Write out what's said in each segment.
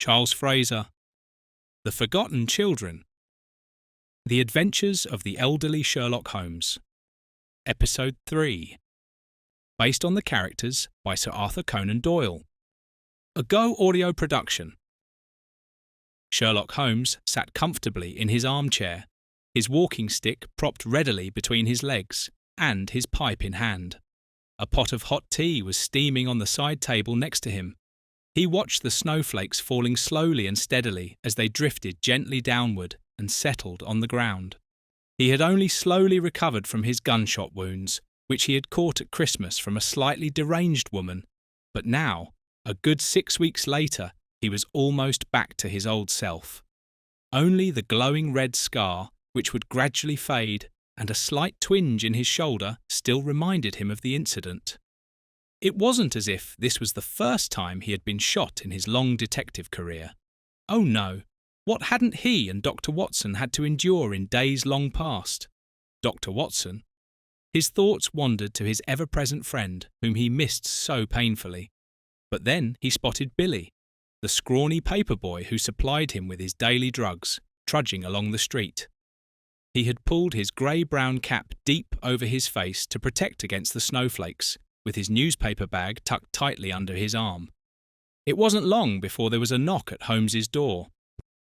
Charles Fraser. The Forgotten Children. The Adventures of the Elderly Sherlock Holmes. Episode 3. Based on the characters by Sir Arthur Conan Doyle. A Go audio production. Sherlock Holmes sat comfortably in his armchair, his walking stick propped readily between his legs, and his pipe in hand. A pot of hot tea was steaming on the side table next to him. He watched the snowflakes falling slowly and steadily as they drifted gently downward and settled on the ground. He had only slowly recovered from his gunshot wounds, which he had caught at Christmas from a slightly deranged woman, but now, a good 6 weeks later, he was almost back to his old self. Only the glowing red scar, which would gradually fade, and a slight twinge in his shoulder still reminded him of the incident. It wasn't as if this was the first time he had been shot in his long detective career. Oh no, what hadn't he and Dr. Watson had to endure in days long past? Dr. Watson? His thoughts wandered to his ever-present friend, whom he missed so painfully. But then he spotted Billy, the scrawny paper boy who supplied him with his daily drugs, trudging along the street. He had pulled his grey-brown cap deep over his face to protect against the snowflakes, with his newspaper bag tucked tightly under his arm. It wasn't long before there was a knock at Holmes's door.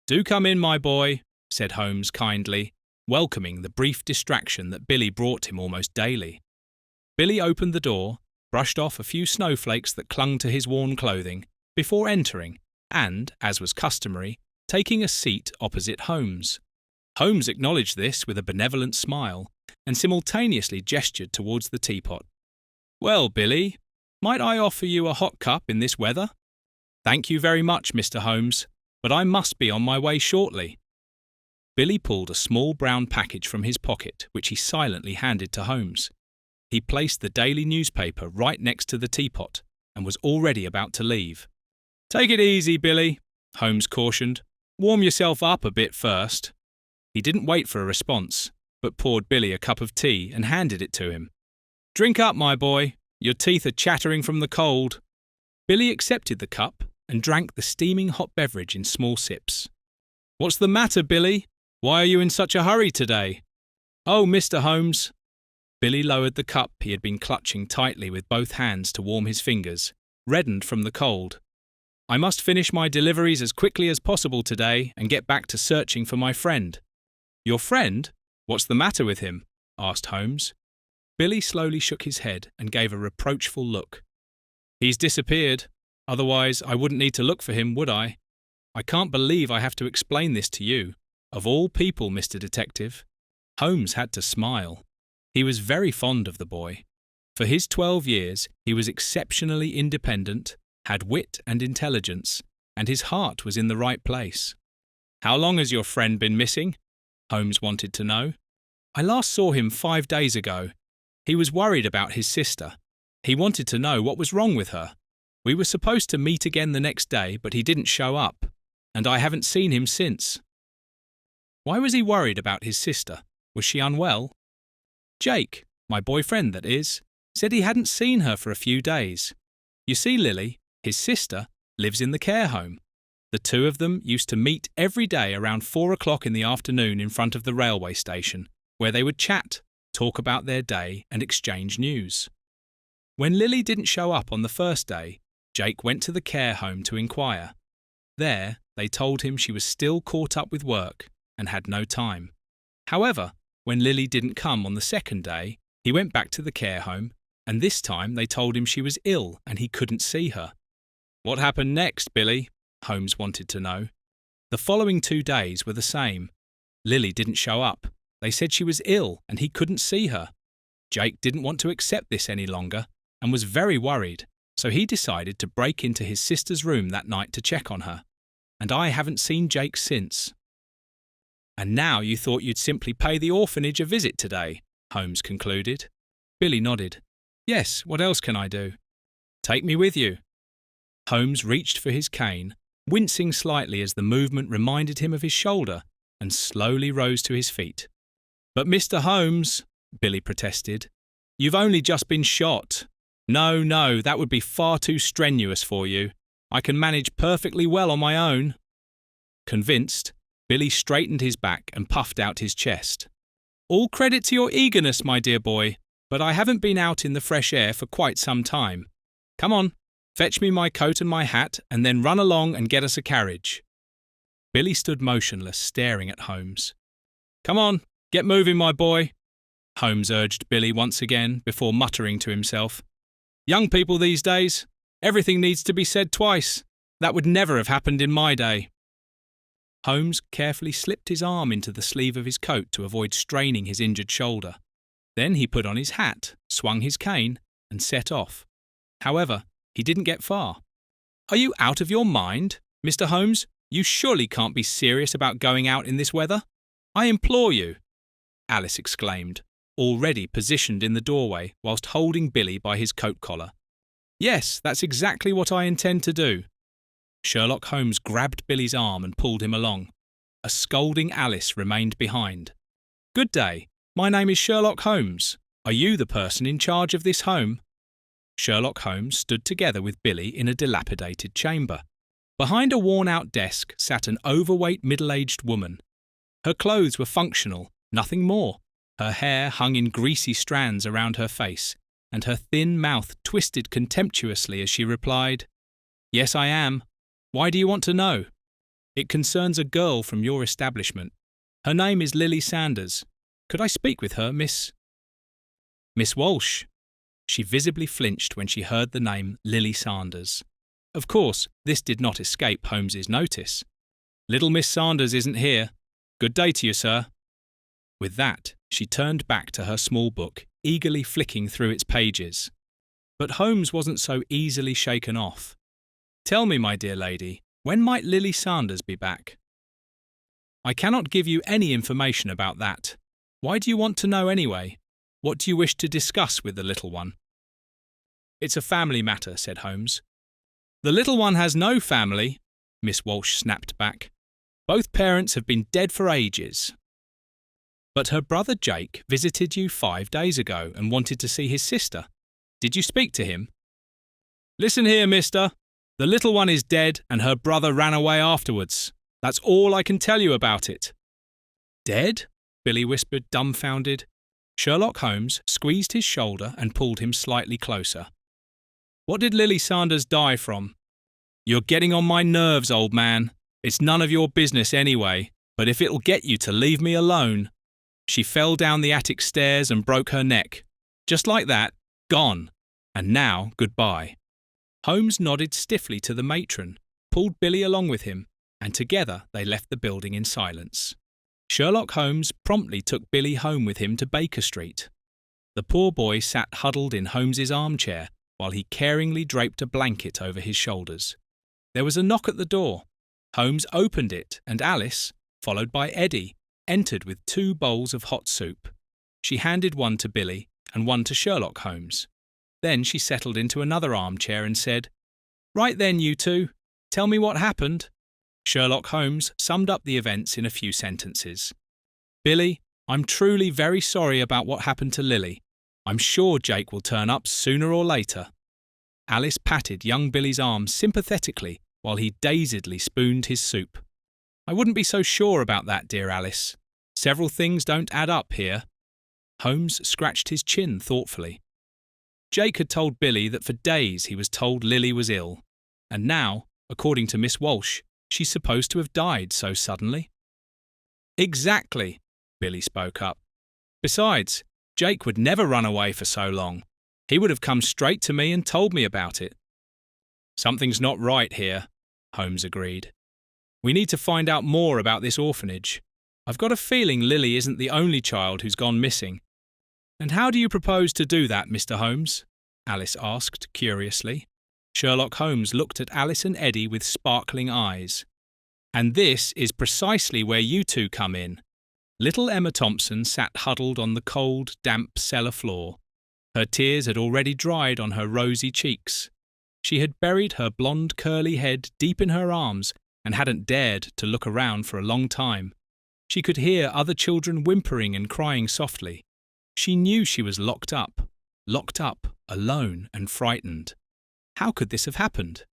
"Do come in, my boy," said Holmes kindly, welcoming the brief distraction that Billy brought him almost daily. Billy opened the door, brushed off a few snowflakes that clung to his worn clothing, before entering, and, as was customary, taking a seat opposite Holmes. Holmes acknowledged this with a benevolent smile, and simultaneously gestured towards the teapot. "Well, Billy, might I offer you a hot cup in this weather?" "Thank you very much, Mr. Holmes, but I must be on my way shortly." Billy pulled a small brown package from his pocket, which he silently handed to Holmes. He placed the daily newspaper right next to the teapot, and was already about to leave. "Take it easy, Billy," Holmes cautioned. "Warm yourself up a bit first." He didn't wait for a response, but poured Billy a cup of tea and handed it to him. "Drink up, my boy. Your teeth are chattering from the cold." Billy accepted the cup and drank the steaming hot beverage in small sips. "What's the matter, Billy? Why are you in such a hurry today?" "Oh, Mr. Holmes." Billy lowered the cup he had been clutching tightly with both hands to warm his fingers, reddened from the cold. "I must finish my deliveries as quickly as possible today and get back to searching for my friend." "Your friend? What's the matter with him?" asked Holmes. Billy slowly shook his head and gave a reproachful look. "He's disappeared. Otherwise, I wouldn't need to look for him, would I? I can't believe I have to explain this to you. Of all people, Mr. Detective." Holmes had to smile. He was very fond of the boy. For his 12 years, he was exceptionally independent, had wit and intelligence, and his heart was in the right place. "How long has your friend been missing?" Holmes wanted to know. "I last saw him 5 days ago. He was worried about his sister. He wanted to know what was wrong with her. We were supposed to meet again the next day, but he didn't show up, and I haven't seen him since." "Why was he worried about his sister? Was she unwell?" "Jake, my boyfriend that is, said he hadn't seen her for a few days. You see, Lilly, his sister, lives in the care home. The two of them used to meet every day around 4 o'clock in the afternoon in front of the railway station, where they would chat, talk about their day and exchange news. When Lilly didn't show up on the first day, Jake went to the care home to inquire. There, they told him she was still caught up with work and had no time. However, when Lilly didn't come on the second day, he went back to the care home, and this time they told him she was ill and he couldn't see her. "What happened next, Billy?" Holmes wanted to know. The following 2 days were the same. Lilly didn't show up. They said she was ill and he couldn't see her. Jake didn't want to accept this any longer and was very worried, so he decided to break into his sister's room that night to check on her. And I haven't seen Jake since. "And now you thought you'd simply pay the orphanage a visit today," Holmes concluded. Billy nodded. "Yes, what else can I do?" "Take me with you." Holmes reached for his cane, wincing slightly as the movement reminded him of his shoulder, and slowly rose to his feet. "But Mr. Holmes," Billy protested, "you've only just been shot. No, that would be far too strenuous for you. I can manage perfectly well on my own." Convinced, Billy straightened his back and puffed out his chest. "All credit to your eagerness, my dear boy, but I haven't been out in the fresh air for quite some time. Come on, fetch me my coat and my hat, and then run along and get us a carriage." Billy stood motionless, staring at Holmes. "Come on, get moving, my boy," Holmes urged Billy once again, before muttering to himself. "Young people these days, everything needs to be said twice. That would never have happened in my day." Holmes carefully slipped his arm into the sleeve of his coat to avoid straining his injured shoulder. Then he put on his hat, swung his cane, and set off. However, he didn't get far. "Are you out of your mind, Mr. Holmes? You surely can't be serious about going out in this weather. I implore you," Alice exclaimed, already positioned in the doorway whilst holding Billy by his coat collar. "Yes, that's exactly what I intend to do." Sherlock Holmes grabbed Billy's arm and pulled him along. A scolding Alice remained behind. "Good day. My name is Sherlock Holmes. Are you the person in charge of this home?" Sherlock Holmes stood together with Billy in a dilapidated chamber. Behind a worn-out desk sat an overweight middle-aged woman. Her clothes were functional, nothing more. Her hair hung in greasy strands around her face, and her thin mouth twisted contemptuously as she replied, "Yes, I am. Why do you want to know?" "It concerns a girl from your establishment. Her name is Lilly Sanders. Could I speak with her, Miss Walsh?" She visibly flinched when she heard the name Lilly Sanders. Of course, this did not escape Holmes's notice. "Little Miss Sanders isn't here. Good day to you, sir." With that, she turned back to her small book, eagerly flicking through its pages. But Holmes wasn't so easily shaken off. "Tell me, my dear lady, when might Lilly Sanders be back?" "I cannot give you any information about that. Why do you want to know anyway? What do you wish to discuss with the little one?" "It's a family matter," said Holmes. "The little one has no family," Miss Walsh snapped back. "Both parents have been dead for ages." "But her brother Jake visited you 5 days ago and wanted to see his sister. Did you speak to him?" "Listen here, mister. The little one is dead and her brother ran away afterwards. That's all I can tell you about it." "Dead?" Billy whispered, dumbfounded. Sherlock Holmes squeezed his shoulder and pulled him slightly closer. "What did Lilly Sanders die from?" "You're getting on my nerves, old man. It's none of your business anyway, but if it'll get you to leave me alone. She fell down the attic stairs and broke her neck. Just like that, gone. And now, goodbye." Holmes nodded stiffly to the matron, pulled Billy along with him, and together they left the building in silence. Sherlock Holmes promptly took Billy home with him to Baker Street. The poor boy sat huddled in Holmes's armchair while he caringly draped a blanket over his shoulders. There was a knock at the door. Holmes opened it, and Alice, followed by Eddy, entered with 2 bowls of hot soup. She handed one to Billy and one to Sherlock Holmes. Then she settled into another armchair and said, "Right then, you two, tell me what happened." Sherlock Holmes summed up the events in a few sentences. "Billy, I'm truly very sorry about what happened to Lilly. I'm sure Jake will turn up sooner or later." Alice patted young Billy's arm sympathetically while he dazedly spooned his soup. "I wouldn't be so sure about that, dear Alice. Several things don't add up here." Holmes scratched his chin thoughtfully. Jake had told Billy that for days he was told Lilly was ill, and now, according to Miss Walsh, she's supposed to have died so suddenly. "Exactly," Billy spoke up. "Besides, Jake would never run away for so long. He would have come straight to me and told me about it." "Something's not right here," Holmes agreed. "We need to find out more about this orphanage. I've got a feeling Lilly isn't the only child who's gone missing." "And how do you propose to do that, Mr. Holmes?" Alice asked curiously. Sherlock Holmes looked at Alice and Eddy with sparkling eyes. "And this is precisely where you two come in." Little Emma Thompson sat huddled on the cold, damp cellar floor. Her tears had already dried on her rosy cheeks. She had buried her blonde curly head deep in her arms and hadn't dared to look around for a long time. She could hear other children whimpering and crying softly. She knew she was locked up, alone and frightened. How could this have happened?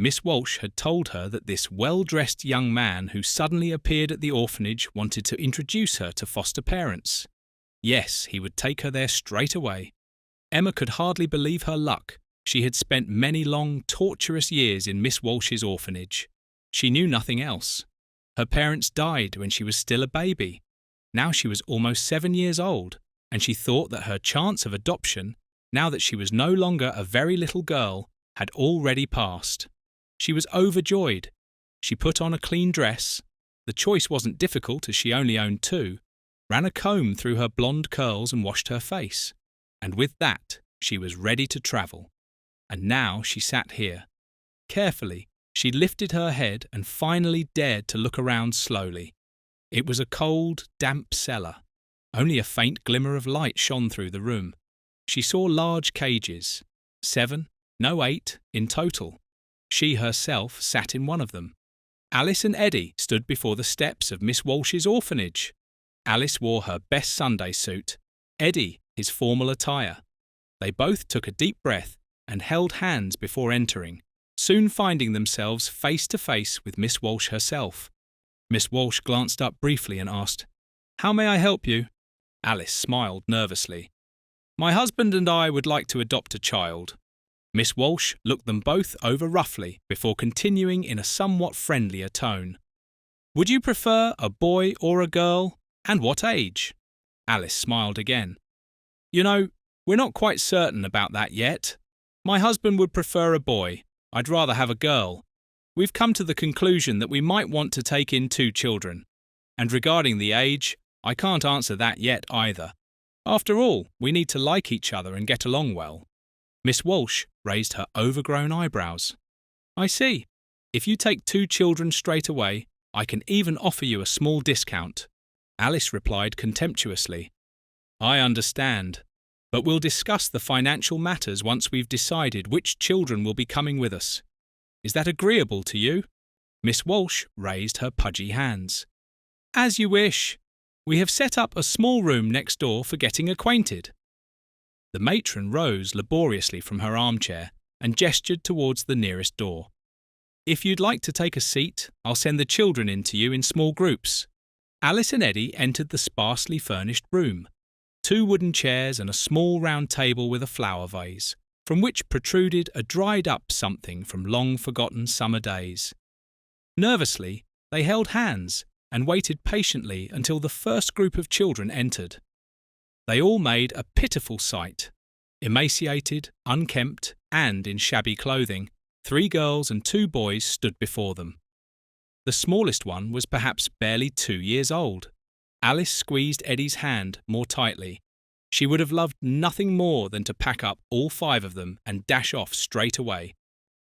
Miss Walsh had told her that this well-dressed young man who suddenly appeared at the orphanage wanted to introduce her to foster parents. Yes, he would take her there straight away. Emma could hardly believe her luck. She had spent many long, torturous years in Miss Walsh's orphanage. She knew nothing else. Her parents died when she was still a baby. Now she was almost 7 years old, and she thought that her chance of adoption, now that she was no longer a very little girl, had already passed. She was overjoyed. She put on a clean dress. The choice wasn't difficult as she only owned 2, ran a comb through her blonde curls and washed her face. And with that, she was ready to travel. And now she sat here. Carefully, she lifted her head and finally dared to look around slowly. It was a cold, damp cellar. Only a faint glimmer of light shone through the room. She saw large cages, 7, no 8, in total. She herself sat in one of them. Alice and Eddy stood before the steps of Miss Walsh's orphanage. Alice wore her best Sunday suit, Eddy his formal attire. They both took a deep breath and held hands before entering, soon finding themselves face to face with Miss Walsh herself. Miss Walsh glanced up briefly and asked, "How may I help you?" Alice smiled nervously. "My husband and I would like to adopt a child." Miss Walsh looked them both over roughly before continuing in a somewhat friendlier tone. "Would you prefer a boy or a girl, and what age?" Alice smiled again. "You know, we're not quite certain about that yet. My husband would prefer a boy. I'd rather have a girl. We've come to the conclusion that we might want to take in 2 children. And regarding the age, I can't answer that yet either. After all, we need to like each other and get along well." Miss Walsh raised her overgrown eyebrows. "I see. If you take 2 children straight away, I can even offer you a small discount." Alice replied contemptuously, "I understand, but we'll discuss the financial matters once we've decided which children will be coming with us. Is that agreeable to you?" Miss Walsh raised her pudgy hands. "As you wish. We have set up a small room next door for getting acquainted." The matron rose laboriously from her armchair and gestured towards the nearest door. "If you'd like to take a seat, I'll send the children in to you in small groups." Alice and Eddy entered the sparsely furnished room. 2 wooden chairs and a small round table with a flower vase, from which protruded a dried-up something from long-forgotten summer days. Nervously, they held hands and waited patiently until the first group of children entered. They all made a pitiful sight. Emaciated, unkempt, and in shabby clothing, 3 girls and 2 boys stood before them. The smallest one was perhaps barely 2 years old. Alice squeezed Eddy's hand more tightly. She would have loved nothing more than to pack up all 5 of them and dash off straight away.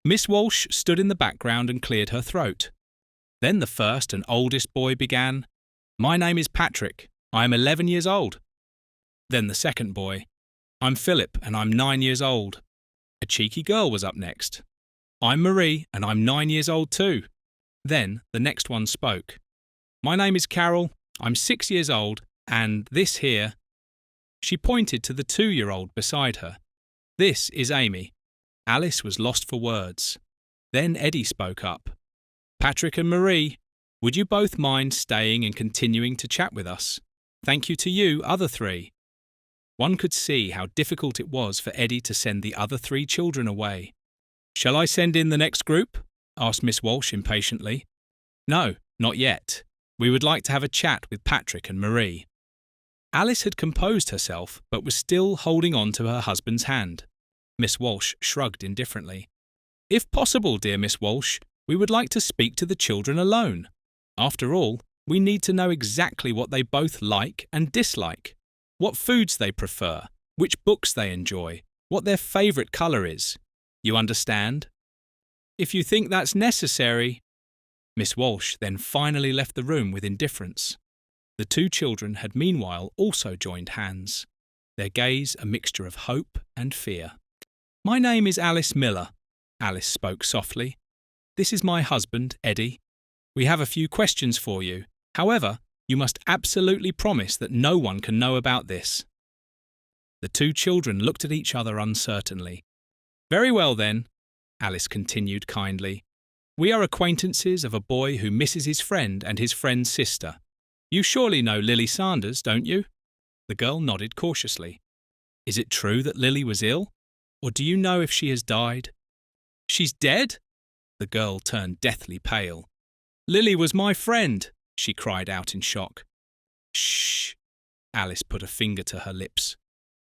Miss Walsh stood in the background and cleared her throat. Then the first and oldest boy began, "My name is Patrick. I am 11 years old." Then the second boy, "I'm Philip and I'm 9 years old." A cheeky girl was up next. "I'm Marie and I'm 9 years old too." Then the next one spoke. "My name is Carol, I'm 6 years old, and this here—" She pointed to the 2-year-old beside her. "This is Amy." Alice was lost for words. Then Eddy spoke up. "Patrick and Marie, would you both mind staying and continuing to chat with us? Thank you to you, other 3. One could see how difficult it was for Eddy to send the other 3 children away. "Shall I send in the next group?" asked Miss Walsh impatiently. "No, not yet. We would like to have a chat with Patrick and Marie." Alice had composed herself, but was still holding on to her husband's hand. Miss Walsh shrugged indifferently. "If possible, dear Miss Walsh, we would like to speak to the children alone. After all, we need to know exactly what they both like and dislike, what foods they prefer, which books they enjoy, what their favourite colour is. You understand?" "If you think that's necessary—" Miss Walsh then finally left the room with indifference. The 2 children had meanwhile also joined hands, their gaze a mixture of hope and fear. "My name is Alice Miller," Alice spoke softly. "This is my husband, Eddy. We have a few questions for you. However, you must absolutely promise that no one can know about this." The 2 children looked at each other uncertainly. "Very well then. Alice continued kindly. "We are acquaintances of a boy who misses his friend and his friend's sister. You surely know Lily Sanders, don't you?" The girl nodded cautiously. "Is it true that Lily was ill? Or do you know if she has died?" "She's dead?" The girl turned deathly pale. "Lily was my friend," she cried out in shock. "Shh!" Alice put a finger to her lips.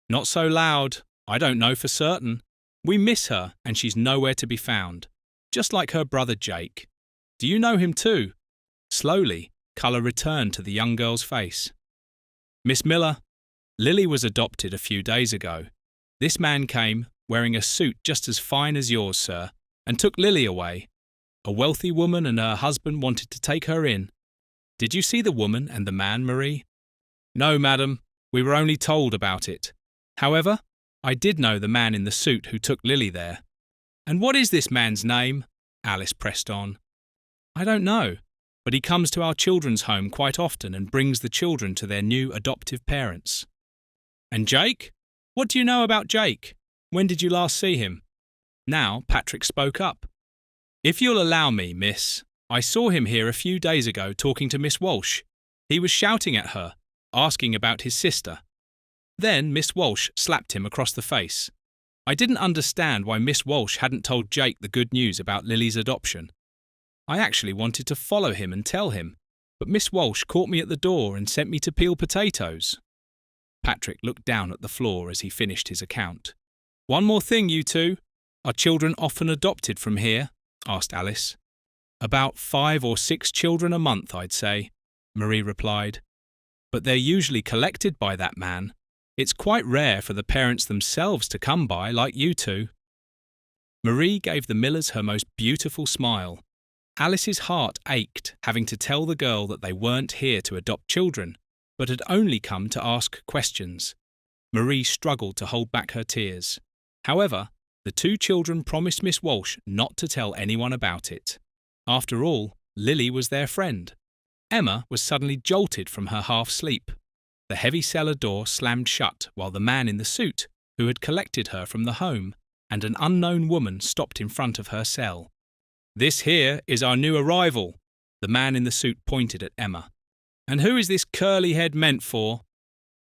"Not so loud. I don't know for certain. We miss her, and she's nowhere to be found. Just like her brother Jake. Do you know him too?" Slowly, colour returned to the young girl's face. "Miss Miller, Lily was adopted a few days ago. This man came, wearing a suit just as fine as yours, sir, and took Lily away. A wealthy woman and her husband wanted to take her in. Did you see the woman and the man, Marie?" "No, madam. We were only told about it. However, I did know the man in the suit who took Lily there." "And what is this man's name?" Alice pressed on. "I don't know, but he comes to our children's home quite often and brings the children to their new adoptive parents." "And Jake? What do you know about Jake? When did you last see him?" Now Patrick spoke up. "If you'll allow me, miss, I saw him here a few days ago talking to Miss Walsh. He was shouting at her, asking about his sister. Then Miss Walsh slapped him across the face. I didn't understand why Miss Walsh hadn't told Jake the good news about Lily's adoption. I actually wanted to follow him and tell him, but Miss Walsh caught me at the door and sent me to peel potatoes." Patrick looked down at the floor as he finished his account. "One more thing, you two. Are children often adopted from here?" asked Alice. "About 5 or 6 children a month, I'd say," Marie replied. "But they're usually collected by that man. It's quite rare for the parents themselves to come by like you two." Marie gave the Millers her most beautiful smile. Alice's heart ached, having to tell the girl that they weren't here to adopt children, but had only come to ask questions. Marie struggled to hold back her tears. However, the 2 children promised Miss Walsh not to tell anyone about it. After all, Lily was their friend. Emma was suddenly jolted from her half-sleep. The heavy cellar door slammed shut while the man in the suit, who had collected her from the home, and an unknown woman stopped in front of her cell. "This here is our new arrival," the man in the suit pointed at Emma. "And who is this curly head meant for?"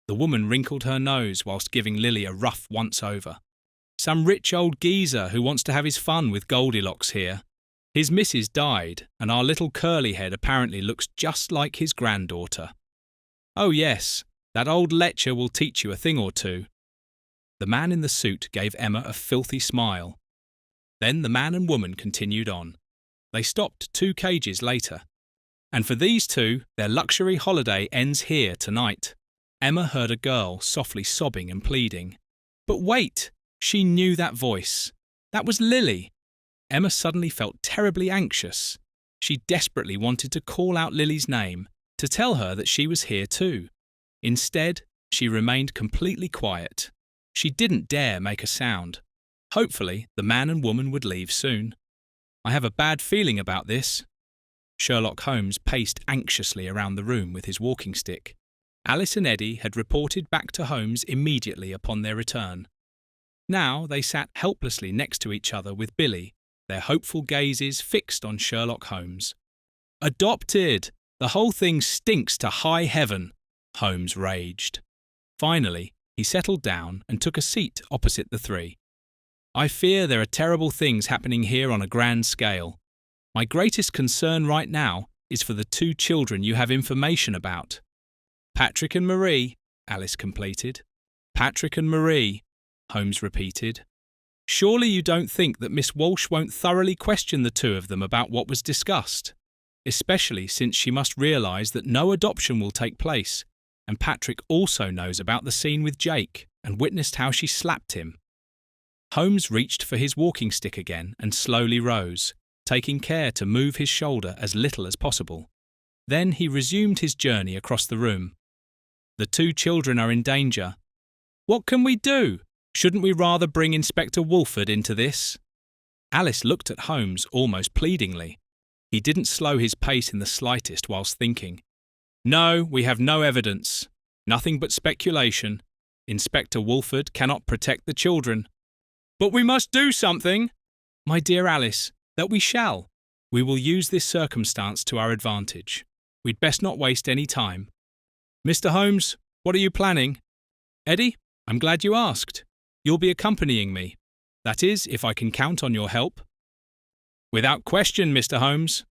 The woman wrinkled her nose whilst giving Lily a rough once-over. "Some rich old geezer who wants to have his fun with Goldilocks here. His missus died, and our little curly head apparently looks just like his granddaughter. Oh yes, that old lecher will teach you a thing or two." The man in the suit gave Emma a filthy smile. Then the man and woman continued on. They stopped 2 cages later. "And for these 2, their luxury holiday ends here tonight." Emma heard a girl softly sobbing and pleading. But wait! She knew that voice. That was Lily. Emma suddenly felt terribly anxious. She desperately wanted to call out Lily's name, to tell her that she was here too. Instead, she remained completely quiet. She didn't dare make a sound. Hopefully, the man and woman would leave soon. "I have a bad feeling about this." Sherlock Holmes paced anxiously around the room with his walking stick. Alice and Eddy had reported back to Holmes immediately upon their return. Now they sat helplessly next to each other with Billy, their hopeful gazes fixed on Sherlock Holmes. "Adopted! The whole thing stinks to high heaven," Holmes raged. Finally, he settled down and took a seat opposite the 3. "I fear there are terrible things happening here on a grand scale. My greatest concern right now is for the 2 children you have information about." "Patrick and Marie," Alice completed. "Patrick and Marie," Holmes repeated. "Surely you don't think that Miss Walsh won't thoroughly question the 2 of them about what was discussed, especially since she must realise that no adoption will take place, and Patrick also knows about the scene with Jake and witnessed how she slapped him." Holmes reached for his walking stick again and slowly rose, taking care to move his shoulder as little as possible. Then he resumed his journey across the room. "The 2 children are in danger. What can we do? Shouldn't we rather bring Inspector Wolford into this?" Alice looked at Holmes almost pleadingly. He didn't slow his pace in the slightest whilst thinking. "No, we have no evidence. Nothing but speculation. Inspector Wolford cannot protect the children." "But we must do something!" My dear Alice, that we shall. We will use this circumstance to our advantage. We'd best not waste any time. Mr. Holmes, what are you planning? Eddy, I'm glad you asked. You'll be accompanying me. That is, if I can count on your help. Without question, Mr. Holmes.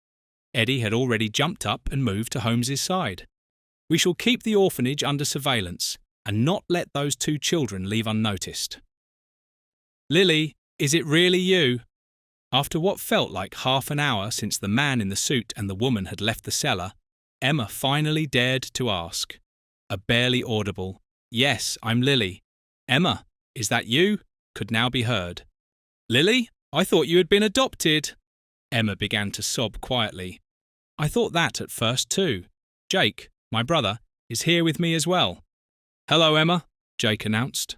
Eddy had already jumped up and moved to Holmes's side. We shall keep the orphanage under surveillance and not let those 2 children leave unnoticed. Lilly, is it really you? After what felt like half an hour since the man in the suit and the woman had left the cellar, Emma finally dared to ask. A barely audible, "Yes, I'm Lilly." "Emma, is that you?" could now be heard. "Lilly, I thought you had been adopted." Emma began to sob quietly. "I thought that at first too. Jake, my brother, is here with me as well." "Hello, Emma," Jake announced.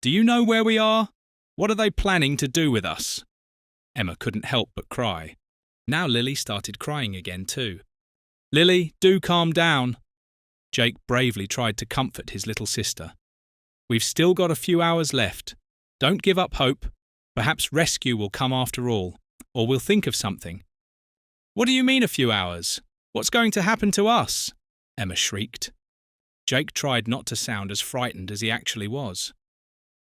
"Do you know where we are? What are they planning to do with us?" Emma couldn't help but cry. Now Lilly started crying again too. "Lilly, do calm down." Jake bravely tried to comfort his little sister. "We've still got a few hours left. Don't give up hope. Perhaps rescue will come after all, or we'll think of something." "What do you mean a few hours? What's going to happen to us?" Emma shrieked. Jake tried not to sound as frightened as he actually was.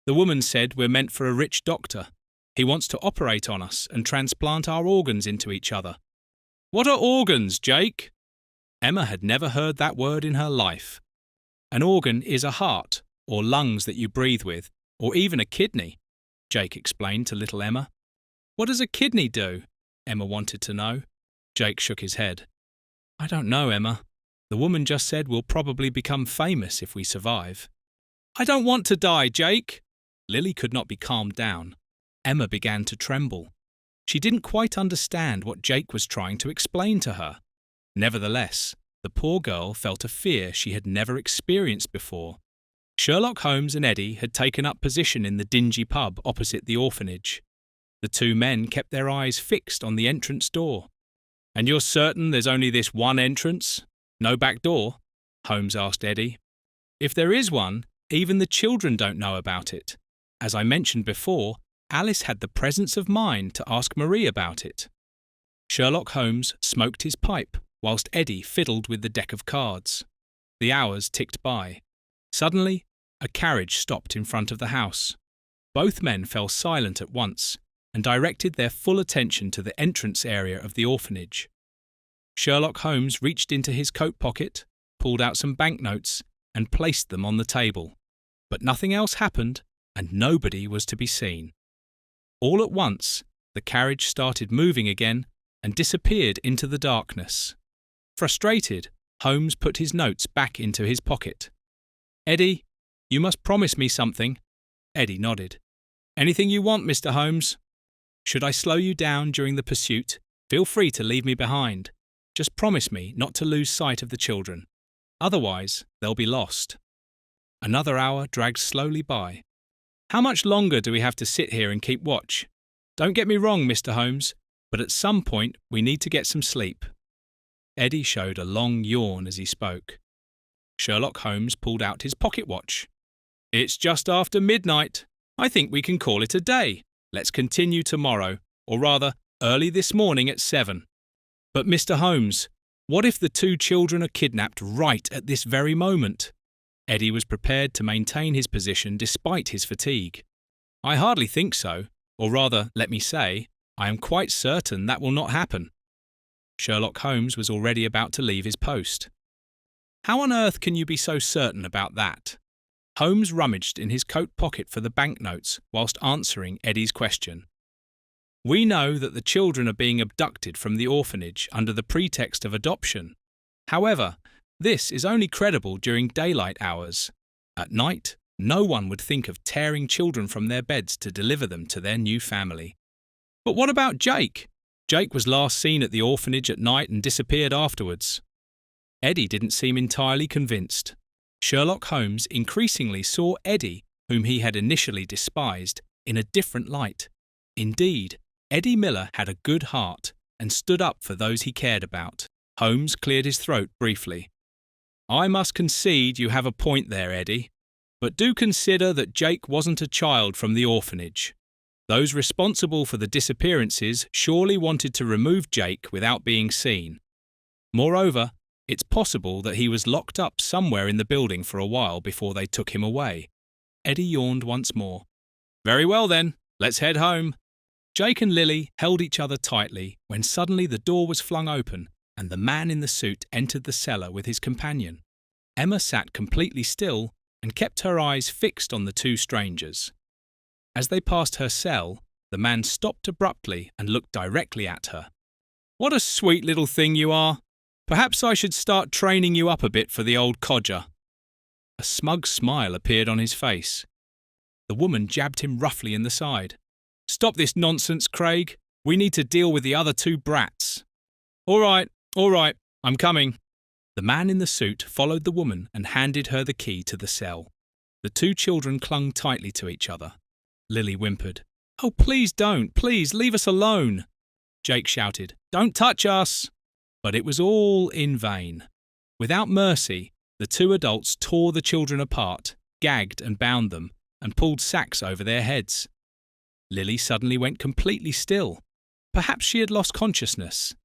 "The woman said we're meant for a rich doctor. He wants to operate on us and transplant our organs into each other." "What are organs, Jake?" Emma had never heard that word in her life. "An organ is a heart, or lungs that you breathe with, or even a kidney," Jake explained to little Emma. "What does a kidney do?" Emma wanted to know. Jake shook his head. "I don't know, Emma. The woman just said we'll probably become famous if we survive." "I don't want to die, Jake." Lilly could not be calmed down. Emma began to tremble. She didn't quite understand what Jake was trying to explain to her. Nevertheless, the poor girl felt a fear she had never experienced before. Sherlock Holmes and Eddy had taken up position in the dingy pub opposite the orphanage. The 2 men kept their eyes fixed on the entrance door. "And you're certain there's only this one entrance? No back door?" Holmes asked Eddy. "If there is one, even the children don't know about it. As I mentioned before, Alice had the presence of mind to ask Marie about it." Sherlock Holmes smoked his pipe whilst Eddy fiddled with the deck of cards. The hours ticked by. Suddenly, a carriage stopped in front of the house. Both men fell silent at once and directed their full attention to the entrance area of the orphanage. Sherlock Holmes reached into his coat pocket, pulled out some banknotes, and placed them on the table. But nothing else happened, and nobody was to be seen. All at once, the carriage started moving again and disappeared into the darkness. Frustrated, Holmes put his notes back into his pocket. "Eddy, you must promise me something." Eddy nodded. "Anything you want, Mr. Holmes. Should I slow you down during the pursuit, feel free to leave me behind. Just promise me not to lose sight of the children. Otherwise, they'll be lost." Another hour dragged slowly by. "How much longer do we have to sit here and keep watch? Don't get me wrong, Mr. Holmes, but at some point we need to get some sleep." Eddy showed a long yawn as he spoke. Sherlock Holmes pulled out his pocket watch. "It's just after midnight. I think we can call it a day. Let's continue tomorrow, or rather, early this morning at 7. "But Mr. Holmes, what if the 2 children are kidnapped right at this very moment?" Eddy was prepared to maintain his position despite his fatigue. "I hardly think so, or rather, let me say, I am quite certain that will not happen." Sherlock Holmes was already about to leave his post. "How on earth can you be so certain about that?" Holmes rummaged in his coat pocket for the banknotes whilst answering Eddy's question. "We know that the children are being abducted from the orphanage under the pretext of adoption. However, this is only credible during daylight hours. At night, no one would think of tearing children from their beds to deliver them to their new family." "But what about Jake? Jake was last seen at the orphanage at night and disappeared afterwards." Eddy didn't seem entirely convinced. Sherlock Holmes increasingly saw Eddy, whom he had initially despised, in a different light. Indeed, Eddy Miller had a good heart and stood up for those he cared about. Holmes cleared his throat briefly. "I must concede you have a point there, Eddy. But do consider that Jake wasn't a child from the orphanage. Those responsible for the disappearances surely wanted to remove Jake without being seen. Moreover, it's possible that he was locked up somewhere in the building for a while before they took him away. Eddy yawned once more. Very well then, let's head home. Jake and Lilly held each other tightly when suddenly the door was flung open and the man in the suit entered the cellar with his companion. Emma sat completely still and kept her eyes fixed on the two strangers. As they passed her cell, the man stopped abruptly and looked directly at her. What a sweet little thing you are! Perhaps I should start training you up a bit for the old codger. A smug smile appeared on his face. The woman jabbed him roughly in the side. Stop this nonsense, Craig. We need to deal with the other two brats. All right, I'm coming. The man in the suit followed the woman and handed her the key to the cell. The two children clung tightly to each other. Lilly whimpered. Oh, please don't. Please, leave us alone. Jake shouted. Don't touch us. But it was all in vain. Without mercy, the two adults tore the children apart, gagged and bound them, and pulled sacks over their heads. Lilly suddenly went completely still. Perhaps she had lost consciousness.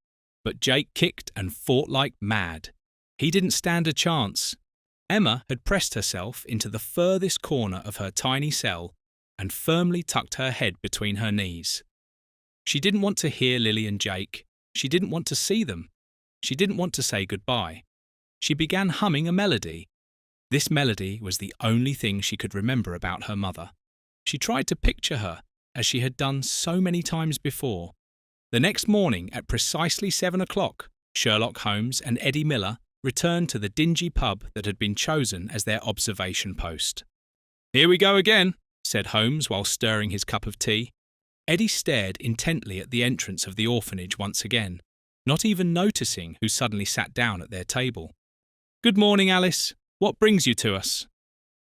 But Jake kicked and fought like mad. He didn't stand a chance. Emma had pressed herself into the furthest corner of her tiny cell and firmly tucked her head between her knees. She didn't want to hear Lilly and Jake. She didn't want to see them. She didn't want to say goodbye. She began humming a melody. This melody was the only thing she could remember about her mother. She tried to picture her, as she had done so many times before. The next morning at precisely 7 o'clock, Sherlock Holmes and Eddy Miller returned to the dingy pub that had been chosen as their observation post. Here we go again, said Holmes while stirring his cup of tea. Eddy stared intently at the entrance of the orphanage once again, not even noticing who suddenly sat down at their table. Good morning, Alice. What brings you to us?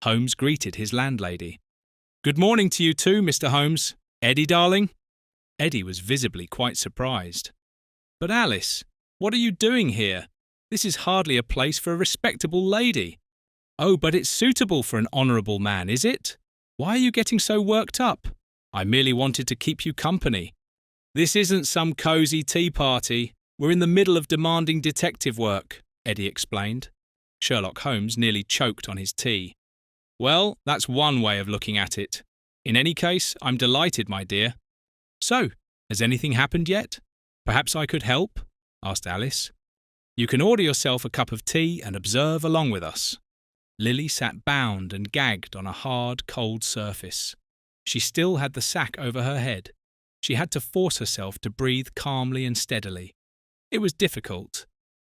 Holmes greeted his landlady. Good morning to you too, Mr. Holmes. Eddy, darling? Eddy was visibly quite surprised. But Alice, what are you doing here? This is hardly a place for a respectable lady. Oh, but it's suitable for an honourable man, is it? Why are you getting so worked up? I merely wanted to keep you company. This isn't some cosy tea party. We're in the middle of demanding detective work, Eddy explained. Sherlock Holmes nearly choked on his tea. Well, that's one way of looking at it. In any case, I'm delighted, my dear. So, has anything happened yet? Perhaps I could help? Asked Alice. You can order yourself a cup of tea and observe along with us. Lilly sat bound and gagged on a hard, cold surface. She still had the sack over her head. She had to force herself to breathe calmly and steadily. It was difficult.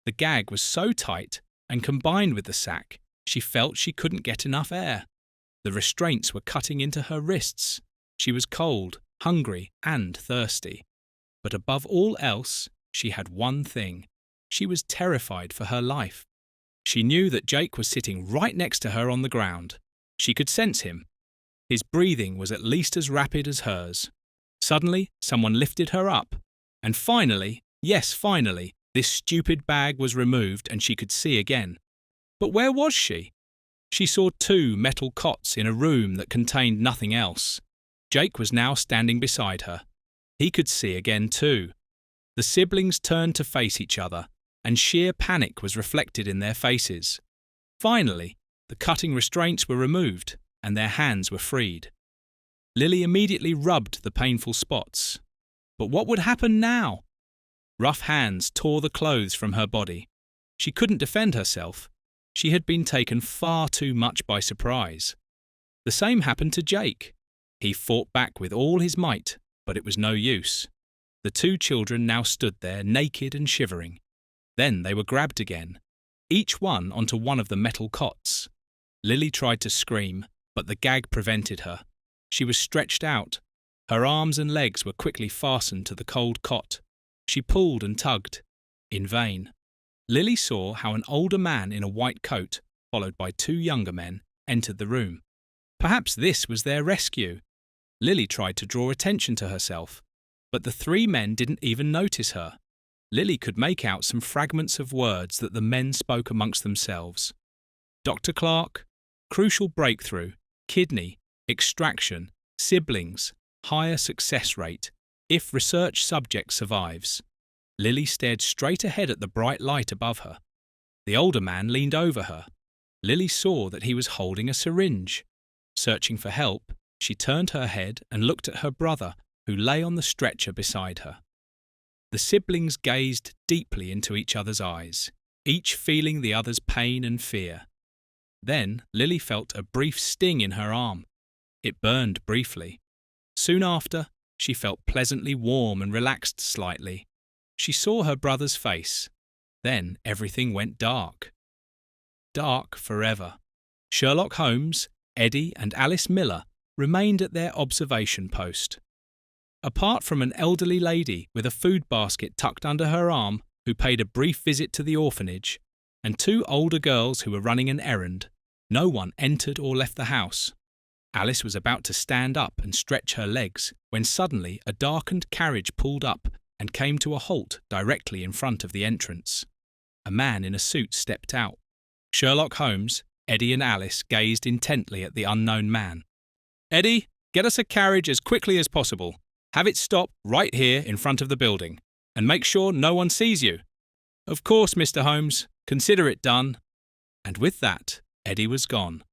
The gag was so tight, and combined with the sack, she felt she couldn't get enough air. The restraints were cutting into her wrists. She was cold, hungry, and thirsty. But above all else, she had one thing. She was terrified for her life. She knew that Jake was sitting right next to her on the ground. She could sense him. His breathing was at least as rapid as hers. Suddenly, someone lifted her up. And finally, yes, finally, this stupid bag was removed and she could see again. But where was she? She saw two metal cots in a room that contained nothing else. Jake was now standing beside her. He could see again too. The siblings turned to face each other, and sheer panic was reflected in their faces. Finally, the cutting restraints were removed, and their hands were freed. Lilly immediately rubbed the painful spots. But what would happen now? Rough hands tore the clothes from her body. She couldn't defend herself. She had been taken far too much by surprise. The same happened to Jake. He fought back with all his might, but it was no use. The two children now stood there naked and shivering. Then they were grabbed again, each one onto one of the metal cots. Lilly tried to scream, but the gag prevented her. She was stretched out. Her arms and legs were quickly fastened to the cold cot. She pulled and tugged. In vain. Lilly saw how an older man in a white coat, followed by two younger men, entered the room. Perhaps this was their rescue. Lilly tried to draw attention to herself, but the three men didn't even notice her. Lilly could make out some fragments of words that the men spoke amongst themselves. Dr. Clark, crucial breakthrough, kidney, extraction, siblings, higher success rate if research subject survives. Lilly stared straight ahead at the bright light above her. The older man leaned over her. Lilly saw that he was holding a syringe. Searching for help, she turned her head and looked at her brother, who lay on the stretcher beside her. The siblings gazed deeply into each other's eyes, each feeling the other's pain and fear. Then Lilly felt a brief sting in her arm. It burned briefly. Soon after, she felt pleasantly warm and relaxed slightly. She saw her brother's face. Then everything went dark. Dark forever. Sherlock Holmes, Eddy and Alice Miller remained at their observation post. Apart from an elderly lady with a food basket tucked under her arm who paid a brief visit to the orphanage, and two older girls who were running an errand, no one entered or left the house. Alice was about to stand up and stretch her legs when suddenly a darkened carriage pulled up and came to a halt directly in front of the entrance. A man in a suit stepped out. Sherlock Holmes, Eddy and Alice gazed intently at the unknown man. "Eddy, get us a carriage as quickly as possible. Have it stop right here in front of the building, and make sure no one sees you." "Of course, Mr. Holmes. Consider it done." And with that, Eddy was gone.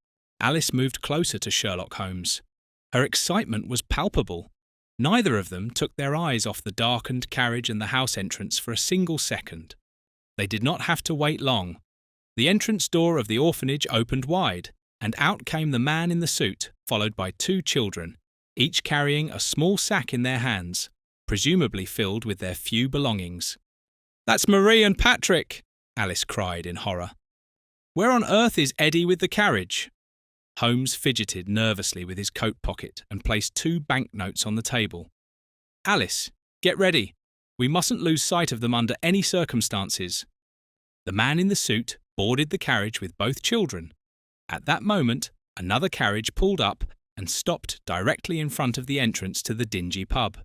Alice moved closer to Sherlock Holmes. Her excitement was palpable. Neither of them took their eyes off the darkened carriage and the house entrance for a single second. They did not have to wait long. The entrance door of the orphanage opened wide, and out came the man in the suit, followed by two children, each carrying a small sack in their hands, presumably filled with their few belongings. "That's Marie and Patrick!" Alice cried in horror. "Where on earth is Eddy with the carriage?" Holmes fidgeted nervously with his coat pocket and placed 2 banknotes on the table. "Alice, get ready. We mustn't lose sight of them under any circumstances." The man in the suit boarded the carriage with both children. At that moment, another carriage pulled up and stopped directly in front of the entrance to the dingy pub.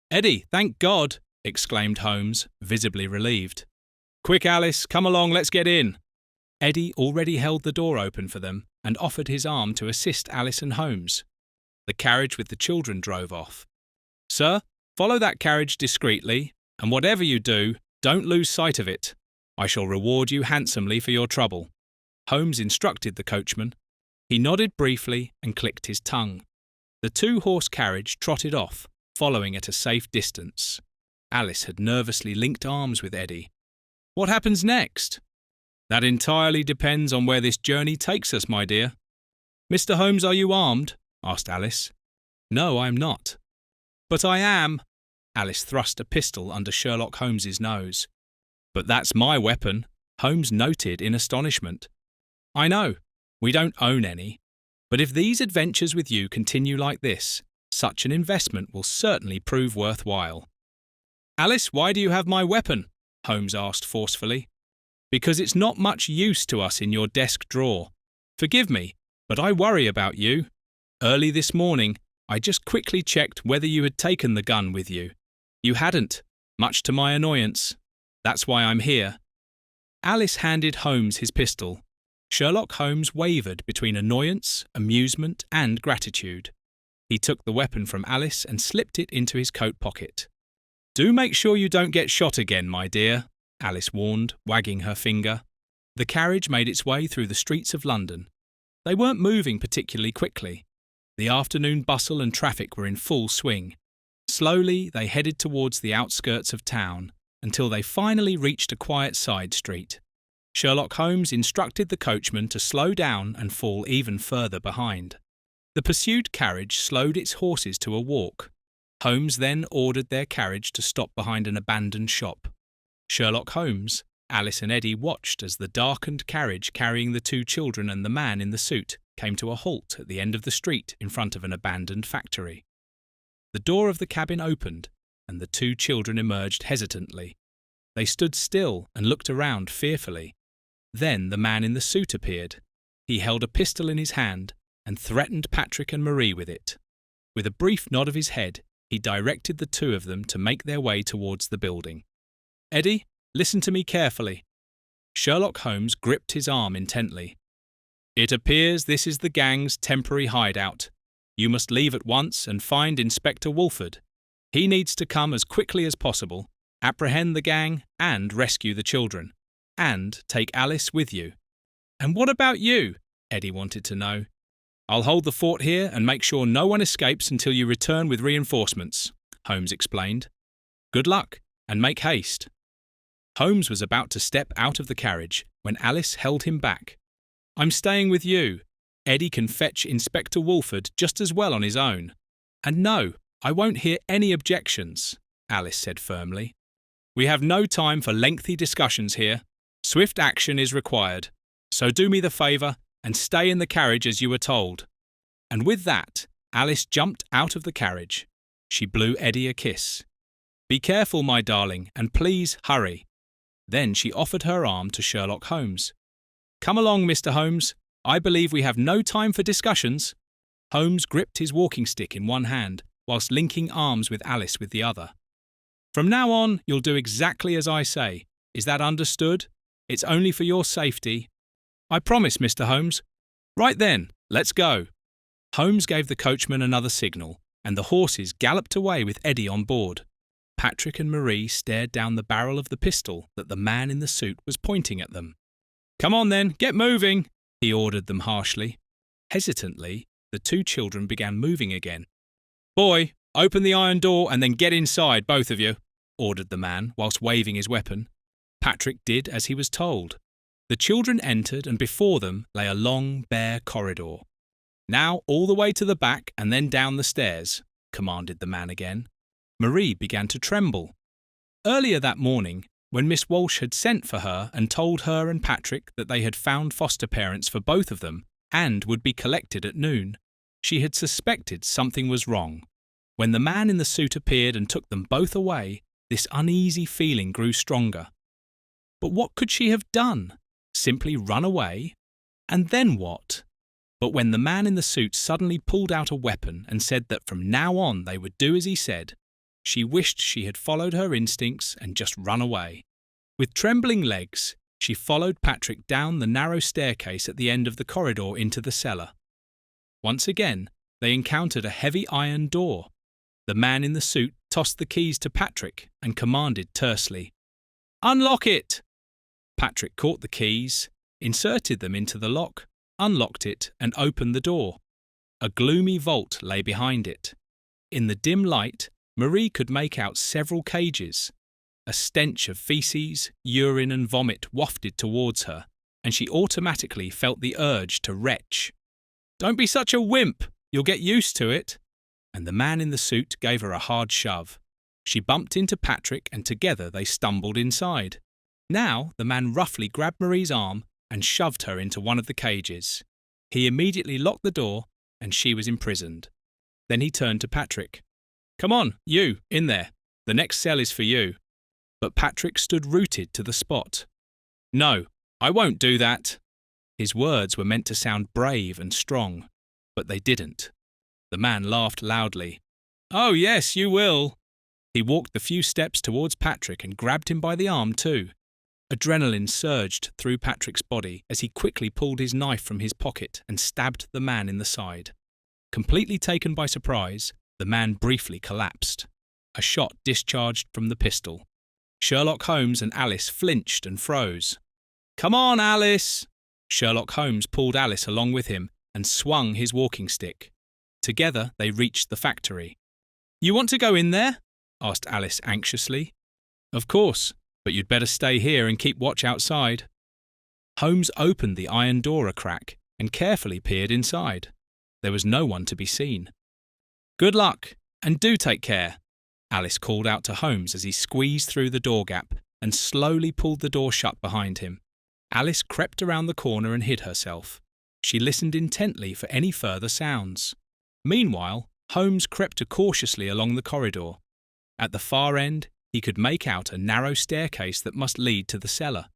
"Eddy, thank God!" exclaimed Holmes, visibly relieved. "Quick, Alice, come along, let's get in." Eddy already held the door open for them and offered his arm to assist Alice and Holmes. The carriage with the children drove off. "Sir, follow that carriage discreetly, and whatever you do, don't lose sight of it. I shall reward you handsomely for your trouble," Holmes instructed the coachman. He nodded briefly and clicked his tongue. The 2-horse carriage trotted off, following at a safe distance. Alice had nervously linked arms with Eddy. "What happens next?" "That entirely depends on where this journey takes us, my dear." "Mr. Holmes, are you armed?" asked Alice. "No, I am not." "But I am." Alice thrust a pistol under Sherlock Holmes's nose. "But that's my weapon," Holmes noted in astonishment. "I know. We don't own any. But if these adventures with you continue like this, such an investment will certainly prove worthwhile." "Alice, why do you have my weapon?" Holmes asked forcefully. "Because it's not much use to us in your desk drawer. Forgive me, but I worry about you. Early this morning, I just quickly checked whether you had taken the gun with you. You hadn't, much to my annoyance. That's why I'm here." Alice handed Holmes his pistol. Sherlock Holmes wavered between annoyance, amusement, and gratitude. He took the weapon from Alice and slipped it into his coat pocket. "Do make sure you don't get shot again, my dear," Alice warned, wagging her finger. The carriage made its way through the streets of London. They weren't moving particularly quickly. The afternoon bustle and traffic were in full swing. Slowly, they headed towards the outskirts of town, until they finally reached a quiet side street. Sherlock Holmes instructed the coachman to slow down and fall even further behind. The pursued carriage slowed its horses to a walk. Holmes then ordered their carriage to stop behind an abandoned shop. Sherlock Holmes, Alice and Eddy watched as the darkened carriage carrying the 2 children and the man in the suit came to a halt at the end of the street in front of an abandoned factory. The door of the cabin opened, and the 2 children emerged hesitantly. They stood still and looked around fearfully. Then the man in the suit appeared. He held a pistol in his hand and threatened Patrick and Marie with it. With a brief nod of his head, he directed the 2 of them to make their way towards the building. "Eddy, listen to me carefully." Sherlock Holmes gripped his arm intently. "It appears this is the gang's temporary hideout. You must leave at once and find Inspector Wolford. He needs to come as quickly as possible, apprehend the gang and rescue the children. And take Alice with you." "And what about you?" Eddy wanted to know. "I'll hold the fort here and make sure no one escapes until you return with reinforcements," Holmes explained. "Good luck, and make haste." Holmes was about to step out of the carriage when Alice held him back. "I'm staying with you. Eddy can fetch Inspector Wolford just as well on his own. And no, I won't hear any objections," Alice said firmly. "We have no time for lengthy discussions here. Swift action is required. So do me the favour and stay in the carriage as you were told." And with that, Alice jumped out of the carriage. She blew Eddy a kiss. "Be careful, my darling, and please hurry." Then she offered her arm to Sherlock Holmes. "Come along, Mr. Holmes. I believe we have no time for discussions." Holmes gripped his walking stick in one hand, whilst linking arms with Alice with the other. "From now on, you'll do exactly as I say. Is that understood? It's only for your safety." "I promise, Mr. Holmes." "Right then, let's go." Holmes gave the coachman another signal, and the horses galloped away with Eddy on board. Patrick and Marie stared down the barrel of the pistol that the man in the suit was pointing at them. "Come on then, get moving," he ordered them harshly. Hesitantly, the two children began moving again. "Boy, open the iron door and then get inside, both of you," ordered the man, whilst waving his weapon. Patrick did as he was told. The children entered, and before them lay a long, bare corridor. "Now all the way to the back and then down the stairs," commanded the man again. Marie began to tremble. Earlier that morning, when Miss Walsh had sent for her and told her and Patrick that they had found foster parents for both of them and would be collected at noon, she had suspected something was wrong. When the man in the suit appeared and took them both away, this uneasy feeling grew stronger. But what could she have done? Simply run away? And then what? But when the man in the suit suddenly pulled out a weapon and said that from now on they would do as he said, she wished she had followed her instincts and just run away. With trembling legs, she followed Patrick down the narrow staircase at the end of the corridor into the cellar. Once again, they encountered a heavy iron door. The man in the suit tossed the keys to Patrick and commanded tersely, "Unlock it!" Patrick caught the keys, inserted them into the lock, unlocked it and opened the door. A gloomy vault lay behind it. In the dim light, Marie could make out several cages. A stench of feces, urine and vomit wafted towards her, and she automatically felt the urge to retch. "Don't be such a wimp! You'll get used to it." And the man in the suit gave her a hard shove. She bumped into Patrick and together they stumbled inside. Now the man roughly grabbed Marie's arm and shoved her into one of the cages. He immediately locked the door and she was imprisoned. Then he turned to Patrick. "Come on, you, in there. The next cell is for you." But Patrick stood rooted to the spot. "No, I won't do that." His words were meant to sound brave and strong, but they didn't. The man laughed loudly. "Oh yes, you will." He walked the few steps towards Patrick and grabbed him by the arm too. Adrenaline surged through Patrick's body as he quickly pulled his knife from his pocket and stabbed the man in the side. Completely taken by surprise, the man briefly collapsed. A shot discharged from the pistol. Sherlock Holmes and Alice flinched and froze. "Come on, Alice!" Sherlock Holmes pulled Alice along with him and swung his walking stick. Together they reached the factory. "You want to go in there?" asked Alice anxiously. "Of course, but you'd better stay here and keep watch outside." Holmes opened the iron door a crack and carefully peered inside. There was no one to be seen. "Good luck, and do take care," Alice called out to Holmes as he squeezed through the door gap and slowly pulled the door shut behind him. Alice crept around the corner and hid herself. She listened intently for any further sounds. Meanwhile, Holmes crept cautiously along the corridor. At the far end, he could make out a narrow staircase that must lead to the cellar.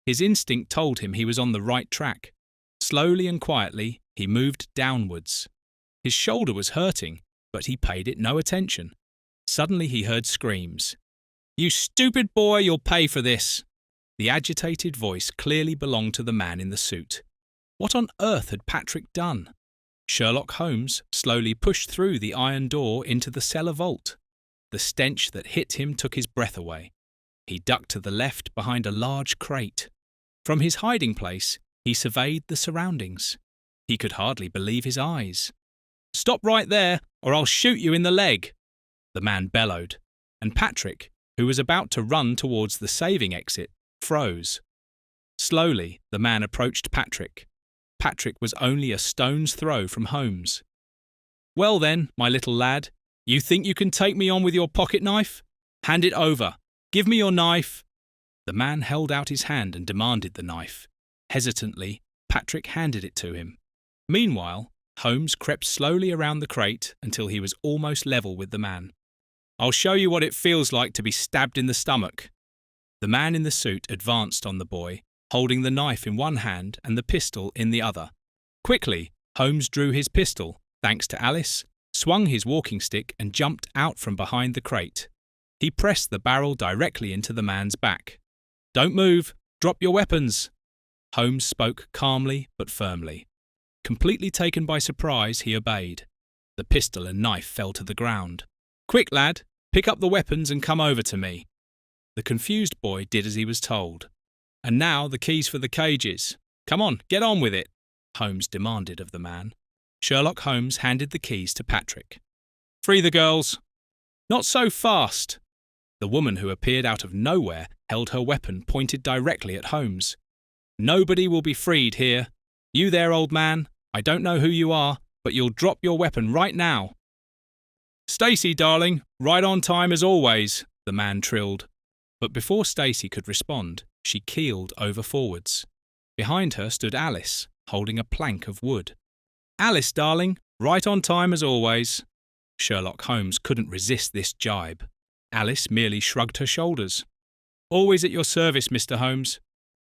His instinct told him he was on the right track. Slowly and quietly, he moved downwards. His shoulder was hurting, but he paid it no attention. Suddenly he heard screams. "You stupid boy, you'll pay for this!" The agitated voice clearly belonged to the man in the suit. What on earth had Patrick done? Sherlock Holmes slowly pushed through the iron door into the cellar vault. The stench that hit him took his breath away. He ducked to the left behind a large crate. From his hiding place, he surveyed the surroundings. He could hardly believe his eyes. "Stop right there, or I'll shoot you in the leg," the man bellowed, and Patrick, who was about to run towards the saving exit, froze. Slowly, the man approached Patrick. Patrick was only a stone's throw from Holmes. "Well then, my little lad, you think you can take me on with your pocket knife? Hand it over. Give me your knife." The man held out his hand and demanded the knife. Hesitantly, Patrick handed it to him. Meanwhile, Holmes crept slowly around the crate until he was almost level with the man. "I'll show you what it feels like to be stabbed in the stomach." The man in the suit advanced on the boy, holding the knife in one hand and the pistol in the other. Quickly, Holmes drew his pistol, thanks to Alice, swung his walking stick and jumped out from behind the crate. He pressed the barrel directly into the man's back. "Don't move! Drop your weapons!" Holmes spoke calmly but firmly. Completely taken by surprise, he obeyed. The pistol and knife fell to the ground. "Quick, lad! Pick up the weapons and come over to me." The confused boy did as he was told. "And now the keys for the cages. Come on, get on with it," Holmes demanded of the man. Sherlock Holmes handed the keys to Patrick. "Free the girls." "Not so fast." The woman who appeared out of nowhere held her weapon pointed directly at Holmes. "Nobody will be freed here. You there, old man, I don't know who you are, but you'll drop your weapon right now." "Stacy, darling, right on time as always," the man trilled. But before Stacy could respond, she keeled over forwards. Behind her stood Alice, holding a plank of wood. "Alice, darling, right on time as always." Sherlock Holmes couldn't resist this jibe. Alice merely shrugged her shoulders. "Always at your service, Mr. Holmes."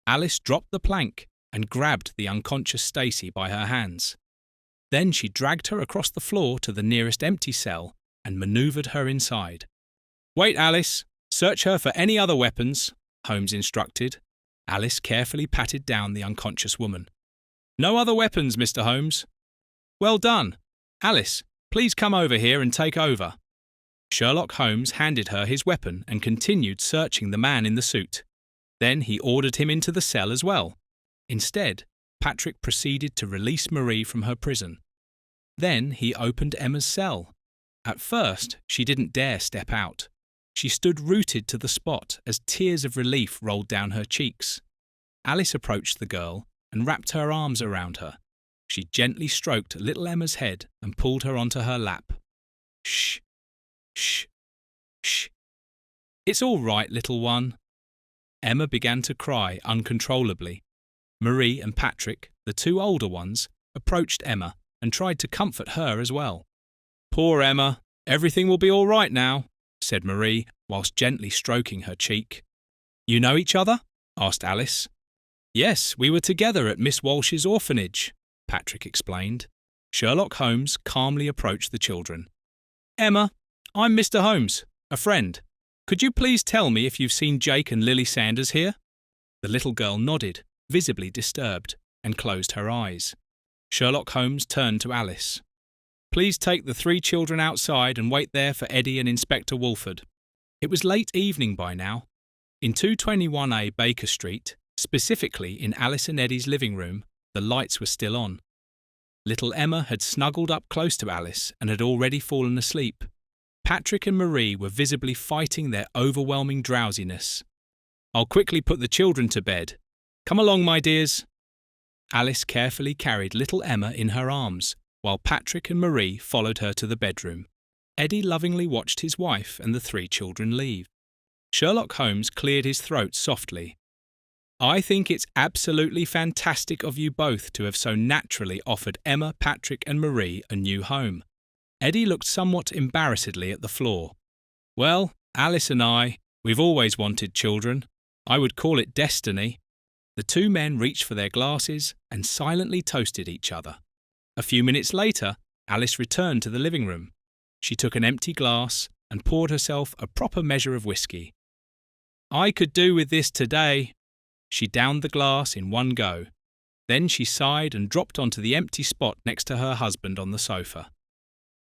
Alice dropped the plank and grabbed the unconscious Stacy by her hands. Then she dragged her across the floor to the nearest empty cell and manoeuvred her inside. "Wait, Alice. Search her for any other weapons," Holmes instructed. Alice carefully patted down the unconscious woman. "No other weapons, Mr. Holmes." "Well done. Alice, please come over here and take over." Sherlock Holmes handed her his weapon and continued searching the man in the suit. Then he ordered him into the cell as well. Instead, Patrick proceeded to release Marie from her prison. Then he opened Emma's cell. At first, she didn't dare step out. She stood rooted to the spot as tears of relief rolled down her cheeks. Alice approached the girl and wrapped her arms around her. She gently stroked little Emma's head and pulled her onto her lap. "Shh, shh, shh. It's all right, little one." Emma began to cry uncontrollably. Marie and Patrick, the two older ones, approached Emma and tried to comfort her as well. "Poor Emma, everything will be all right now," said Marie, whilst gently stroking her cheek. "You know each other?" asked Alice. "Yes, we were together at Miss Walsh's orphanage," Patrick explained. Sherlock Holmes calmly approached the children. "Emma, I'm Mr. Holmes, a friend. Could you please tell me if you've seen Jake and Lily Sanders here?" The little girl nodded, visibly disturbed, and closed her eyes. Sherlock Holmes turned to Alice. "Please take the three children outside and wait there for Eddy and Inspector Wolford." It was late evening by now. In 221A Baker Street, specifically in Alice and Eddy's living room, the lights were still on. Little Emma had snuggled up close to Alice and had already fallen asleep. Patrick and Marie were visibly fighting their overwhelming drowsiness. "I'll quickly put the children to bed. Come along, my dears." Alice carefully carried little Emma in her arms, while Patrick and Marie followed her to the bedroom. Eddy lovingly watched his wife and the three children leave. Sherlock Holmes cleared his throat softly. "I think it's absolutely fantastic of you both to have so naturally offered Emma, Patrick and Marie a new home." Eddy looked somewhat embarrassedly at the floor. "Well, Alice and we've always wanted children. I would call it destiny." The two men reached for their glasses and silently toasted each other. A few minutes later, Alice returned to the living room. She took an empty glass and poured herself a proper measure of whiskey. "I could do with this today." She downed the glass in one go. Then she sighed and dropped onto the empty spot next to her husband on the sofa.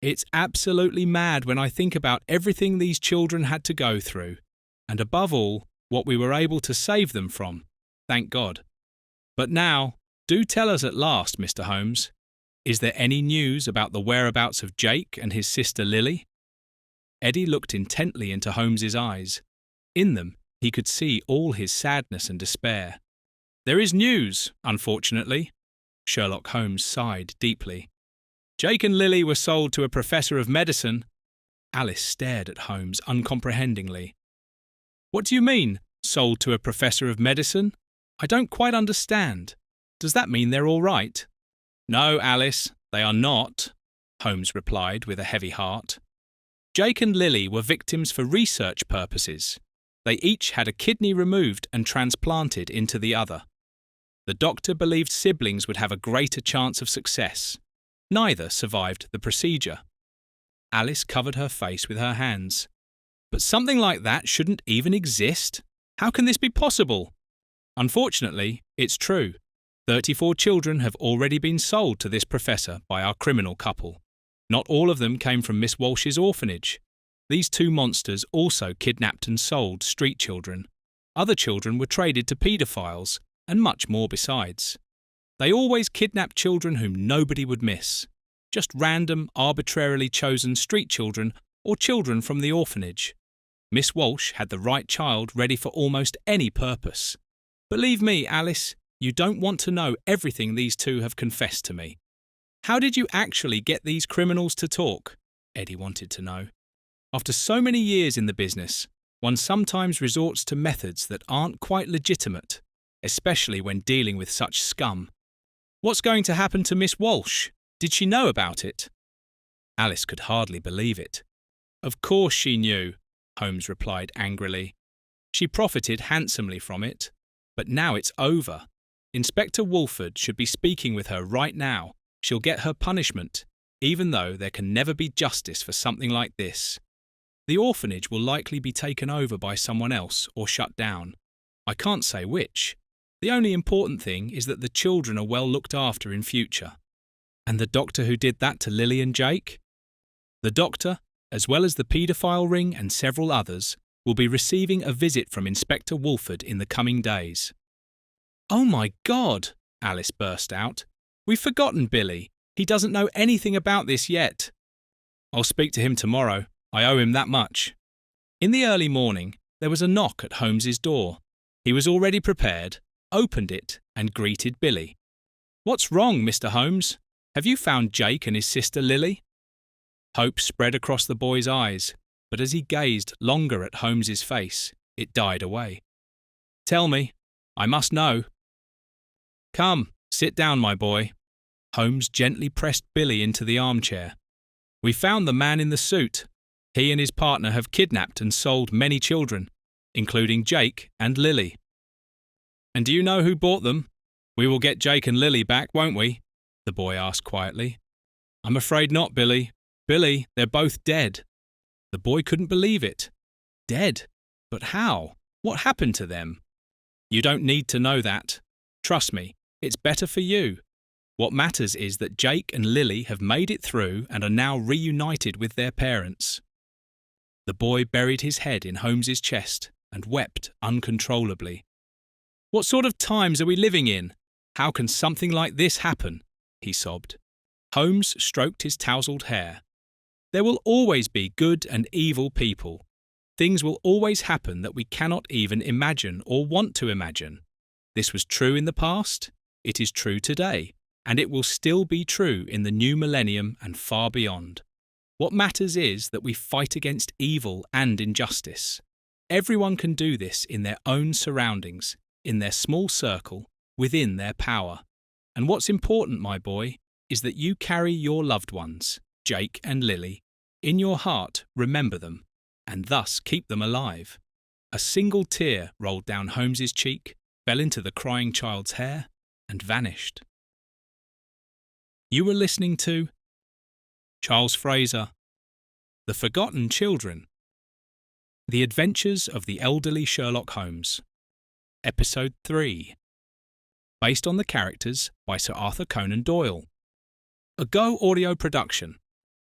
It's absolutely mad when I think about everything these children had to go through, and above all, what we were able to save them from, thank God. But now, do tell us at last, Mr. Holmes, is there any news about the whereabouts of Jake and his sister Lilly? Eddy looked intently into Holmes's eyes. In them, he could see all his sadness and despair. There is news, unfortunately. Sherlock Holmes sighed deeply. Jake and Lilly were sold to a professor of medicine. Alice stared at Holmes uncomprehendingly. What do you mean, sold to a professor of medicine? I don't quite understand. Does that mean they're all right? No, Alice, they are not, Holmes replied with a heavy heart. Jake and Lilly were victims for research purposes. They each had a kidney removed and transplanted into the other. The doctor believed siblings would have a greater chance of success. Neither survived the procedure. Alice covered her face with her hands. But something like that shouldn't even exist. How can this be possible? Unfortunately, it's true. 34 children have already been sold to this professor by our criminal couple. Not all of them came from Miss Walsh's orphanage. These two monsters also kidnapped and sold street children. Other children were traded to paedophiles, and much more besides. They always kidnapped children whom nobody would miss. Just random, arbitrarily chosen street children or children from the orphanage. Miss Walsh had the right child ready for almost any purpose. Believe me, Alice, you don't want to know everything these two have confessed to me. How did you actually get these criminals to talk? Eddy wanted to know. After so many years in the business, one sometimes resorts to methods that aren't quite legitimate, especially when dealing with such scum. What's going to happen to Miss Walsh? Did she know about it? Alice could hardly believe it. Of course she knew, Holmes replied angrily. She profited handsomely from it. But now it's over. Inspector Wolford should be speaking with her right now. She'll get her punishment, even though there can never be justice for something like this. The orphanage will likely be taken over by someone else or shut down. I can't say which. The only important thing is that the children are well looked after in future. And the doctor who did that to Lilly and Jake? The doctor, as well as the paedophile ring and several others, will be receiving a visit from Inspector Wolford in the coming days. Oh my God! Alice burst out. We've forgotten Billy. He doesn't know anything about this yet. I'll speak to him tomorrow. I owe him that much. In the early morning, there was a knock at Holmes's door. He was already prepared, opened it, and greeted Billy. What's wrong, Mr. Holmes? Have you found Jake and his sister Lilly? Hope spread across the boy's eyes, but as he gazed longer at Holmes's face, it died away. Tell me. I must know. Come, sit down, my boy. Holmes gently pressed Billy into the armchair. We found the man in the suit. He and his partner have kidnapped and sold many children, including Jake and Lilly. And do you know who bought them? We will get Jake and Lilly back, won't we? The boy asked quietly. I'm afraid not, Billy. Billy, they're both dead. The boy couldn't believe it. Dead? But how? What happened to them? You don't need to know that. Trust me, it's better for you. What matters is that Jake and Lilly have made it through and are now reunited with their parents. The boy buried his head in Holmes's chest and wept uncontrollably. What sort of times are we living in? How can something like this happen? He sobbed. Holmes stroked his tousled hair. There will always be good and evil people. Things will always happen that we cannot even imagine or want to imagine. This was true in the past, it is true today, and it will still be true in the new millennium and far beyond. What matters is that we fight against evil and injustice. Everyone can do this in their own surroundings, in their small circle, within their power. And what's important, my boy, is that you carry your loved ones, Jake and Lilly, in your heart, remember them, and thus keep them alive. A single tear rolled down Holmes's cheek, fell into the crying child's hair, and vanished. You were listening to Charles Fraser, The Forgotten Children, The Adventures of the Elderly Sherlock Holmes, Episode 3. based on the characters by Sir Arthur Conan Doyle. A Go audio production.